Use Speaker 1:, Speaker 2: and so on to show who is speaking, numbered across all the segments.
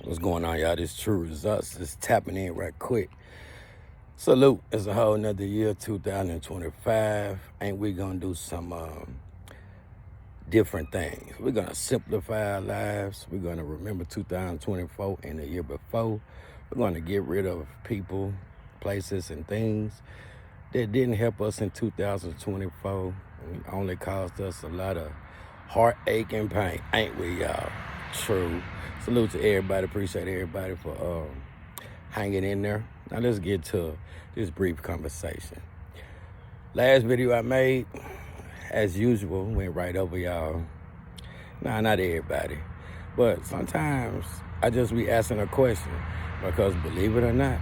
Speaker 1: What's going on, y'all? This True Results. Just tapping in right quick. Salute. It's a whole nother year, 2025. Ain't we gonna do some different things? We're gonna simplify our lives. We're gonna remember 2024 and the year before. We're gonna get rid of people, places, and things that didn't help us in 2024. And only caused us a lot of heartache and pain. Ain't we, y'all? True. Salute to everybody. Appreciate everybody for hanging in there. Now let's get to this brief conversation. Last video I made, as usual, went right over y'all. Nah, not everybody. But sometimes I just be asking a question because, believe it or not,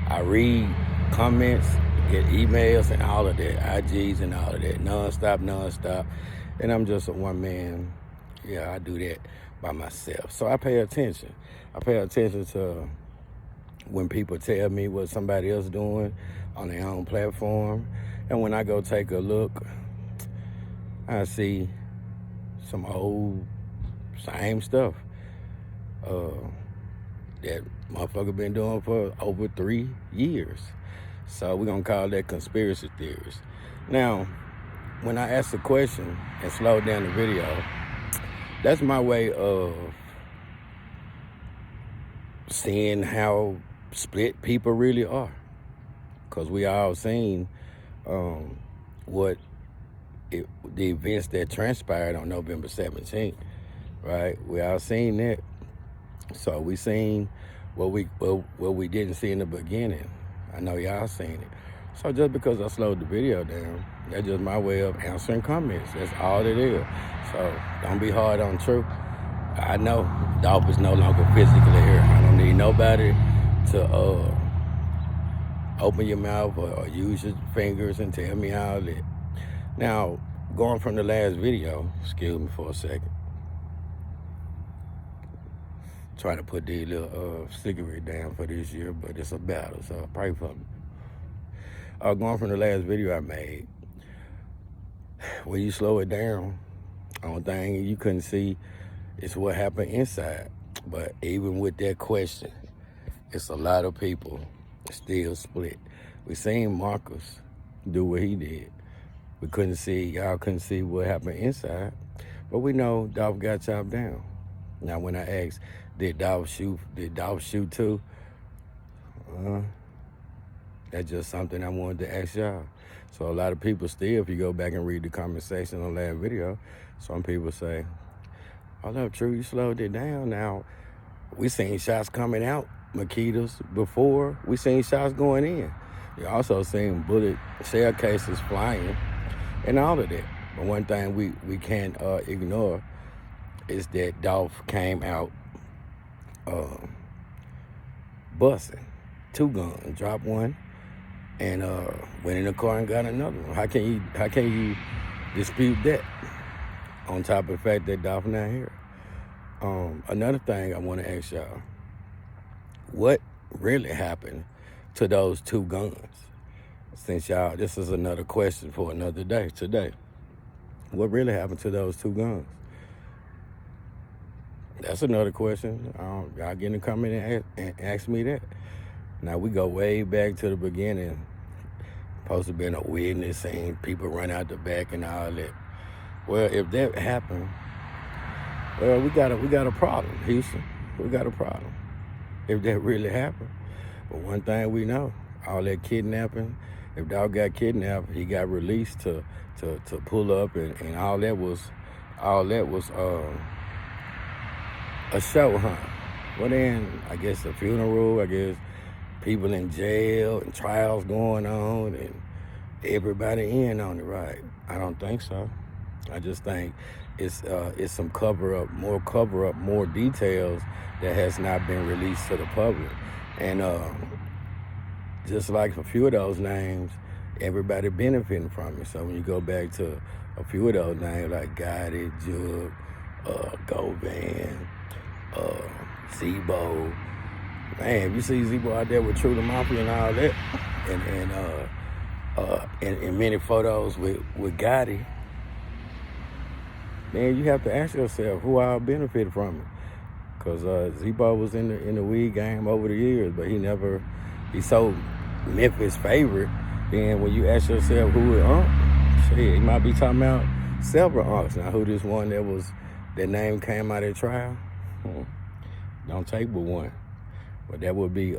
Speaker 1: I read comments, get emails and all of that, IGs and all of that, nonstop. And I'm just a one man. Yeah, I do that by myself. So I pay attention. I pay attention to when people tell me what somebody else doing on their own platform. And when I go take a look, I see some old, same stuff that motherfucker been doing for over 3 years. So we're gonna call that conspiracy theories. Now, when I ask the question and slow down the video, that's my way of seeing how split people really are. Because we all seen the events that transpired on November 17th, right? We all seen that. So we seen what we didn't see in the beginning. I know y'all seen it. So just because I slowed the video down, that's just my way of answering comments. That's all it is. So don't be hard on True. I know Dolph is no longer physically here. I don't need nobody to open your mouth or use your fingers and tell me all that. Now, going from the last video, excuse me for a second. Try to put these little cigarette down for this year, but it's a battle, so pray for me. Going from the last video I made, when you slow it down, only thing you couldn't see is what happened inside. But even with that question, it's a lot of people still split. We seen Marcus do what he did. Y'all couldn't see what happened inside, but we know Dolph got chopped down. Now, when I asked, did Dolph shoot too? That's just something I wanted to ask y'all. So a lot of people still, if you go back and read the comment section on that video, some people say, hold up, True, you slowed it down. Now, we seen shots coming out, Makitas, before. We seen shots going in. You also seen bullet shell cases flying and all of that. But one thing we can't ignore is that Dolph came out busting 2 guns, dropped one, and went in the car and got another one. How can you dispute that? On top of the fact that Dolph not here. Another thing I want to ask y'all: what really happened to those 2 guns? Since y'all, this is another question for another day. Today, what really happened to those 2 guns? That's another question. Y'all get in the comment and ask me that. Now, we go way back to the beginning. Supposed to be a witness, seeing people run out the back and all that. Well, if that happened, well, we got a problem, Houston. We got a problem if that really happened. But one thing we know, all that kidnapping, if Dog got kidnapped, he got released to pull up, and all that was a show, huh? Well, then, I guess a funeral, I guess people in jail and trials going on and everybody in on it, right? I don't think so. I just think it's some cover-up, more details that has not been released to the public. And just like a few of those names, everybody benefiting from it. So when you go back to a few of those names like Gotti, Jug, Govan, Zebo, man, if you see Zebo out there with True the Mafia and all that, and many photos with Gotti, man, you have to ask yourself who all benefited from it. Because Zebo was in the weed game over the years, but he sold Memphis' favorite. Then when you ask yourself who is Unc, shit, he might be talking about several Uncs. Now, who this one that name came out at trial? Don't take but one. But that would be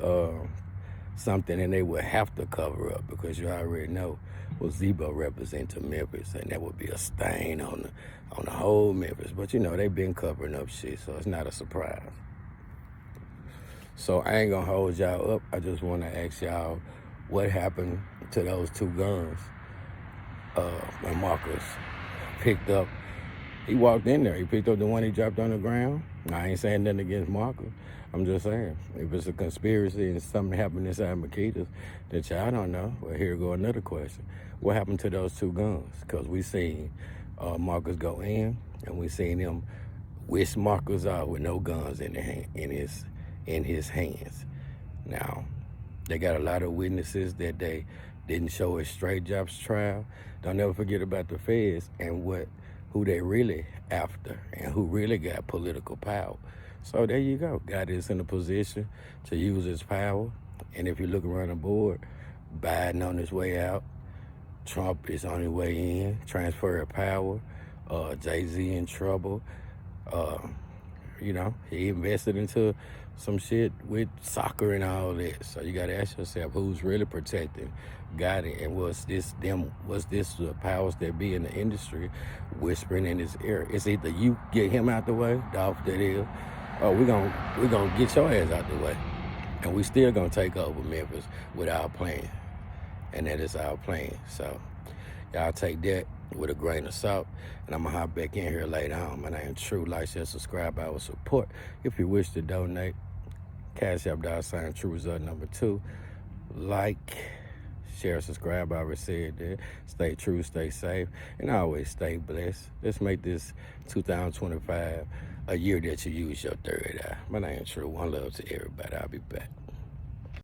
Speaker 1: something and they would have to cover up, because you already know what Zebo represents to Memphis, and that would be a stain on the whole Memphis. But you know, they've been covering up shit, so it's not a surprise. So I ain't gonna hold y'all up. I just want to ask y'all what happened to those two guns when Marcus picked up. He walked in there. He picked up the one he dropped on the ground. I ain't saying nothing against Marcus. I'm just saying, if it's a conspiracy and something happened inside Makita's that y'all don't know, well, here go another question. What happened to those two guns? Because we seen Marcus go in, and we seen him whisk Marcus out with no guns in his hands. Now, they got a lot of witnesses that they didn't show at Straight Jobs trial. Don't never forget about the feds and who they really after and who really got political power. So there you go. God is in a position to use his power. And if you look around the board, Biden on his way out, Trump is on his way in, transfer of power, Jay-Z in trouble. You know, he invested into some shit with soccer and all that. So you got to ask yourself, who's really protecting Gotti, and was this the powers that be in the industry whispering in his ear? It's either you get him out the way, Dolph that is, or we're gonna get your ass out the way, and we still gonna take over Memphis with our plan, and that is our plan. So y'all take that with a grain of salt, and I'm gonna hop back in here later on. My name is True. Like, share, subscribe, our support. If you wish to donate, Cash App $ True Result number 2. Like, share, subscribe. I already said that. Stay true, stay safe, and always stay blessed. Let's make this 2025 a year that you use your third eye. My name is True. One love to everybody. I'll be back.